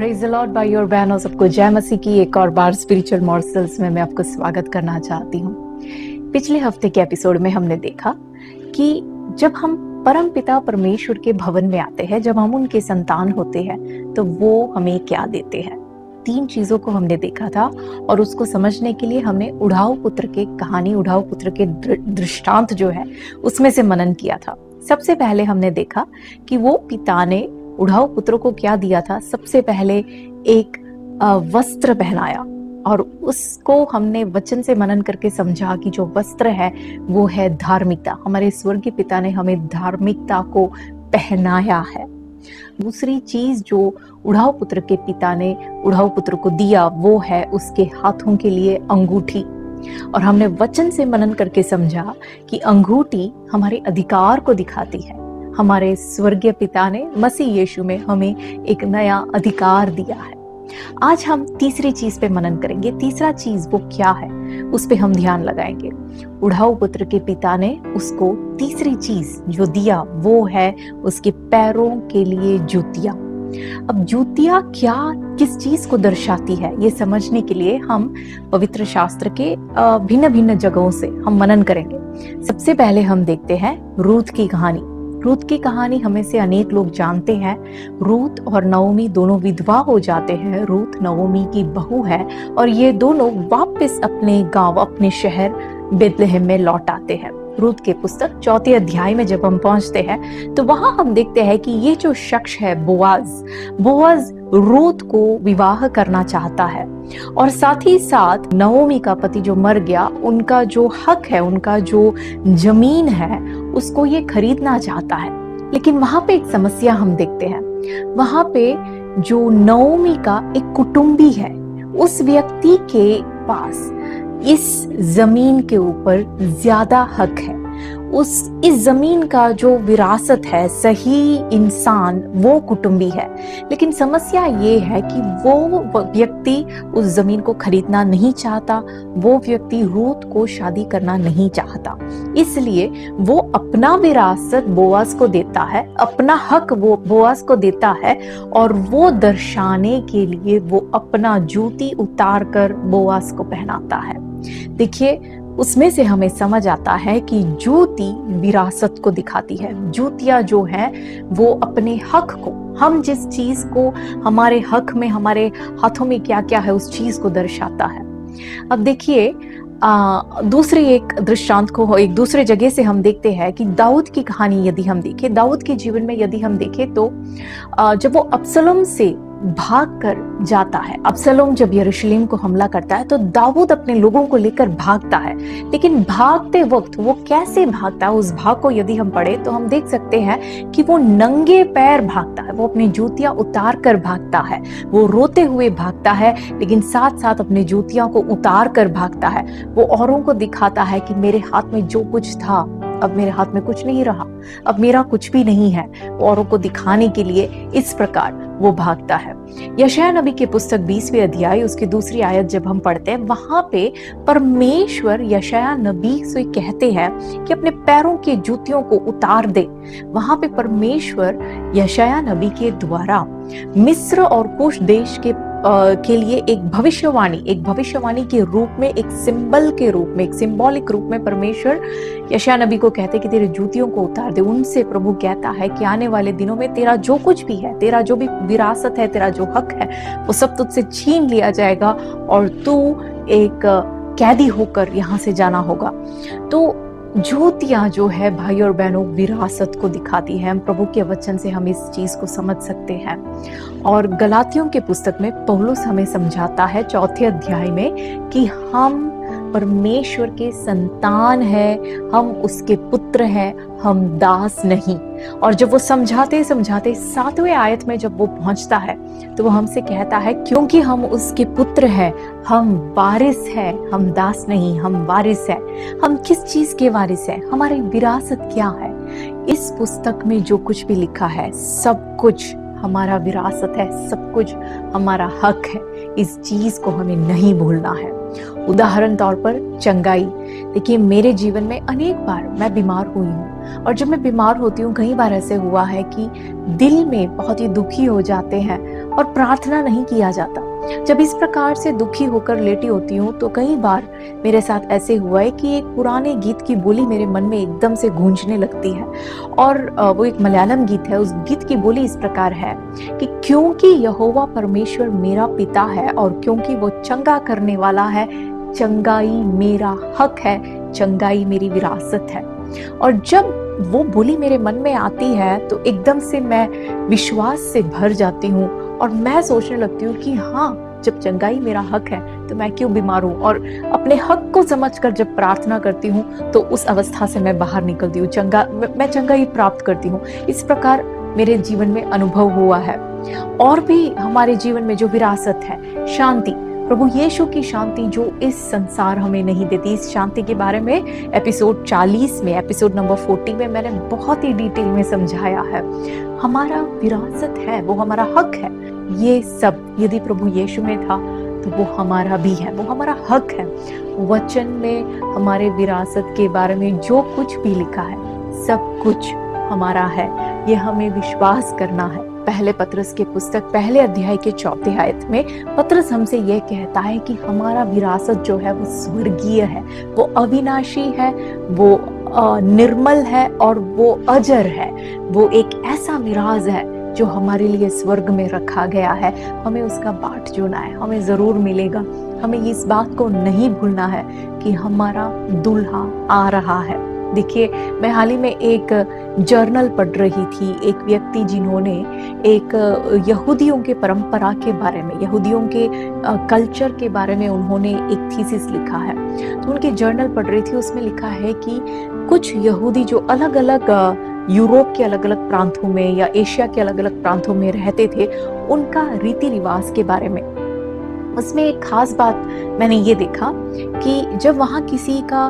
Praise the Lord भाई और बहनों, सबको जय मसीह की एक और बार स्पिरिचुअल मॉर्सल्स में मैं आपको स्वागत करना चाहती हूँ। पिछले हफ्ते के एपिसोड में हमने देखा कि जब हम परम पिता परमेश्वर के भवन में आते हैं, जब हम उनके संतान होते हैं, तो वो हमें क्या देते हैं। 3 चीजों को हमने देखा था और उसको समझने के लिए हमने उढ़ाऊ पुत्र के कहानी, उढ़ाऊ पुत्र के दृष्टांत जो है उसमें से मनन किया था। सबसे पहले हमने देखा कि वो पिता ने उढ़ाऊ पुत्र को क्या दिया था। सबसे पहले एक वस्त्र पहनाया और उसको हमने वचन से मनन करके समझा कि जो वस्त्र है वो है धार्मिकता। हमारे स्वर्गीय पिता ने हमें धार्मिकता को पहनाया है। दूसरी चीज जो उढ़ाऊ पुत्र के पिता ने उढ़ाऊ पुत्र को दिया वो है उसके हाथों के लिए अंगूठी। और हमने वचन से मनन करके समझा कि अंगूठी हमारे अधिकार को दिखाती है। हमारे स्वर्गीय पिता ने मसीह यीशु में हमें एक नया अधिकार दिया है। आज हम तीसरी चीज पे मनन करेंगे। तीसरा चीज वो क्या है उस पे हम ध्यान लगाएंगे। उढ़ाऊ पुत्र के पिता ने उसको तीसरी चीज जो दिया वो है उसके पैरों के लिए जूतियां। अब जूतियां क्या किस चीज को दर्शाती है ये समझने के लिए हम पवित्र शास्त्र के भिन्न भिन्न जगहों से हम मनन करेंगे। सबसे पहले हम देखते हैं रूत की कहानी। रूत की कहानी हमें से अनेक लोग जानते हैं। रूत और नओमी दोनों विधवा हो जाते हैं। रूत नओमी की बहू है और ये दोनों वापस अपने गांव, अपने शहर बेथलेहम में लौट आते हैं। रूत के पुस्तक 4 अध्याय में जब हम पहुंचते हैं तो वहां हम देखते हैं कि ये जो शख्स है बोआज रूत को विवाह करना चाहता है और साथ ही साथ नओमी का पति जो मर गया, उनका जो हक है, उनका जो जमीन है उसको ये खरीदना चाहता है। लेकिन वहां पे एक समस्या हम देखते हैं। वहां पे जो नओमी का एक कुटुंबी है, उस व्यक्ति के पास इस जमीन के ऊपर ज्यादा हक है। इस जमीन का जो विरासत है, सही इंसान वो कुटुंबी है। लेकिन समस्या ये है कि वो व्यक्ति उस जमीन को खरीदना नहीं चाहता। वो व्यक्ति रूत को शादी करना नहीं चाहता। इसलिए वो अपना विरासत बोआज को देता है, अपना हक वो बोआज को देता है और वो दर्शाने के लिए वो अपना जूती उतार कर बोआज को पहनाता है। देखिए, उसमें से हमें समझ आता है कि जूती विरासत को दिखाती है। जूतियां जो है वो अपने हक को, हम जिस चीज को हमारे हक में, हमारे हाथों में क्या क्या है उस चीज को दर्शाता है। अब देखिए, दूसरी एक दृष्टांत को एक दूसरे जगह से हम देखते हैं कि दाऊद की कहानी यदि हम देखें, दाऊद के जीवन में यदि हम देखें तो जब वो अबसलोम से भाग कर जाता है, अबसलोम जब यरूशलेम को हमला करता है तो दाऊद अपने लोगों को लेकर भागता है। लेकिन भागते वक्त वो कैसे भागता है, उस भाग को यदि हम पढ़े तो हम देख सकते हैं कि वो नंगे पैर भागता है। वो अपनी जूतियां उतार कर भागता है, वो रोते हुए भागता है, लेकिन साथ साथ अपनी जूतियां को उतार कर भागता है। वो औरों को दिखाता है कि मेरे हाथ में जो कुछ था अब मेरे हाथ में कुछ नहीं रहा, अब मेरा कुछ भी नहीं है। औरों को दिखाने के लिए इस प्रकार वो भागता है। यशायाह नबी के पुस्तक 20वें अध्याय उसकी दूसरी आयत जब हम पढ़ते हैं, वहां पे परमेश्वर यशायाह नबी से कहते हैं कि अपने पैरों के जूतियों को उतार दे। वहां पे परमेश्वर यशायाह नबी के द्वारा मिस्र और कुश देश के लिए एक भविष्यवाणी के रूप में, एक सिंबल के रूप में, एक सिंबॉलिक रूप में परमेश्वर यशायाह नबी को कहते कि तेरे जूतियों को उतार दे। उनसे प्रभु कहता है कि आने वाले दिनों में तेरा जो कुछ भी है, तेरा जो भी विरासत है, तेरा जो हक है, वो सब तुझसे छीन लिया जाएगा और तू एक कैदी होकर यहाँ से जाना होगा। तो जूतियां जो है भाई और बहनों विरासत को दिखाती है। हम प्रभु के वचन से हम इस चीज को समझ सकते हैं। और गलातियों के पुस्तक में पौलुस हमें समझाता है 4 अध्याय में कि हम परमेश्वर के संतान हैं, हम उसके पुत्र हैं, हम दास नहीं। और जब वो समझाते 7वें आयत में जब वो पहुंचता है तो वो हमसे कहता है क्योंकि हम उसके पुत्र हैं, हम वारिस हैं, हम दास नहीं, हम वारिस हैं। हम किस चीज के वारिस हैं? हमारी विरासत क्या है? इस पुस्तक में जो कुछ भी लिखा है सब कुछ हमारा विरासत है, सब कुछ हमारा हक है। इस चीज को हमें नहीं भूलना है। उदाहरण तौर पर चंगाई। देखिए, मेरे जीवन में अनेक बार मैं बीमार हुई हूँ और जब मैं बीमार होती हूँ कई बार ऐसे हुआ है कि दिल में बहुत ही दुखी हो जाते हैं और प्रार्थना नहीं किया जाता। जब इस प्रकार से दुखी होकर लेटी होती हूँ तो कई बार मेरे साथ ऐसे हुआ है कि एक पुराने गीत की बोली मेरे मन में एकदम से गूंजने लगती है, और वो एक मलयालम गीत है। उस गीत की बोली इस प्रकार है कि क्योंकि यहोवा परमेश्वर मेरा पिता है और क्योंकि वो चंगा करने वाला है, चंगाई मेरा हक है, चंगाई मेरी विरासत है। और जब वो बोली मेरे मन में आती है तो एकदम से मैं विश्वास से भर जाती हूँ और मैं सोचने लगती हूँ कि हाँ, जब चंगाई मेरा हक है तो मैं क्यों बीमार हूँ। और अपने हक को समझकर जब प्रार्थना करती हूँ तो उस अवस्था से मैं बाहर निकलती हूँ, मैं चंगाई प्राप्त करती हूँ। इस प्रकार मेरे जीवन में अनुभव हुआ है। और भी हमारे जीवन में जो विरासत है, शांति, प्रभु यीशु की शांति जो इस संसार हमें नहीं देती, इस शांति के बारे में एपिसोड 40 में, एपिसोड नंबर 40 में मैंने बहुत ही डिटेल में समझाया है। हमारा विरासत है, वो हमारा हक है। ये सब यदि प्रभु यीशु में था तो वो हमारा भी है, वो हमारा हक है। वचन में हमारे विरासत के बारे में जो कुछ भी लिखा है, सब कुछ हमारा है। ये हमें विश्वास करना है। पहले पतरस के पुस्तक पहले अध्याय के 4 आयत में पतरस हमसे यह कहता है कि हमारा विरासत जो है वो स्वर्गीय है, वो अविनाशी है, वो निर्मल है और वो अजर है। वो एक ऐसा मिराज है जो हमारे लिए स्वर्ग में रखा गया है। हमें उसका बाट जोना है, हमें जरूर मिलेगा। हमें इस बात को नहीं भूलना है कि हमारा दूल्हा आ रहा है। देखिए, मैं हाल ही में एक जर्नल पढ़ रही थी। एक व्यक्ति जिन्होंने एक यहूदियों के परंपरा के बारे में, यहूदियों के कल्चर के बारे में उन्होंने एक थीसिस लिखा है। तो उनकी जर्नल पढ़ रही थी, उसमें लिखा है कि कुछ यहूदी जो अलग अलग यूरोप के अलग अलग प्रांतों में या एशिया के अलग अलग प्रांतों में रहते थे, उनका रीति रिवाज के बारे में। उसमें एक खास बात मैंने ये देखा कि जब वहाँ किसी का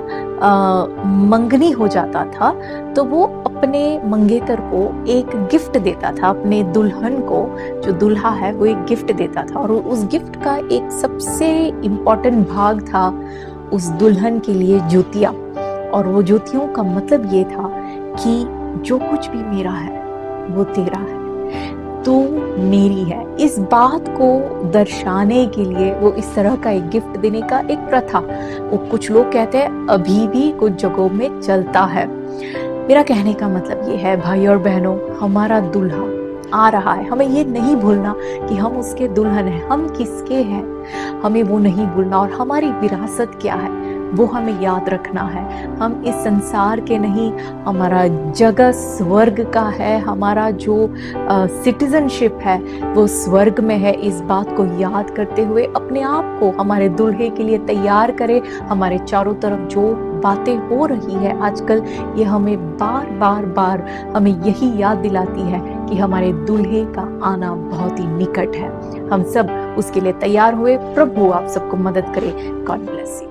मंगनी हो जाता था तो वो अपने मंगेतर को एक गिफ्ट देता था, अपने दुल्हन को, जो दूल्हा है वो एक गिफ्ट देता था। और उस गिफ्ट का एक सबसे इम्पोर्टेंट भाग था उस दुल्हन के लिए जूतियाँ। और वो जूतियों का मतलब ये था कि जो कुछ भी मेरा है वो तेरा है, तू मेरी है। इस बात को दर्शाने के लिए वो इस तरह का एक गिफ्ट देने का एक प्रथा, वो कुछ लोग कहते हैं अभी भी कुछ जगहों में चलता है। मेरा कहने का मतलब ये है, भाई और बहनों, हमारा दूल्हा आ रहा है। हमें ये नहीं भूलना कि हम उसके दुल्हन हैं, हम किसके हैं, हमें वो नहीं भूलना। और हमारी विरासत क्या है वो हमें याद रखना है। हम इस संसार के नहीं, हमारा जगह स्वर्ग का है। हमारा जो सिटीजनशिप है वो स्वर्ग में है। इस बात को याद करते हुए अपने आप को हमारे दूल्हे के लिए तैयार करें। हमारे चारों तरफ जो बातें हो रही है आजकल, ये हमें बार बार बार हमें यही याद दिलाती है कि हमारे दूल्हे का आना बहुत ही निकट है। हम सब उसके लिए तैयार हुए। प्रभु आप सबको मदद करे। God bless you.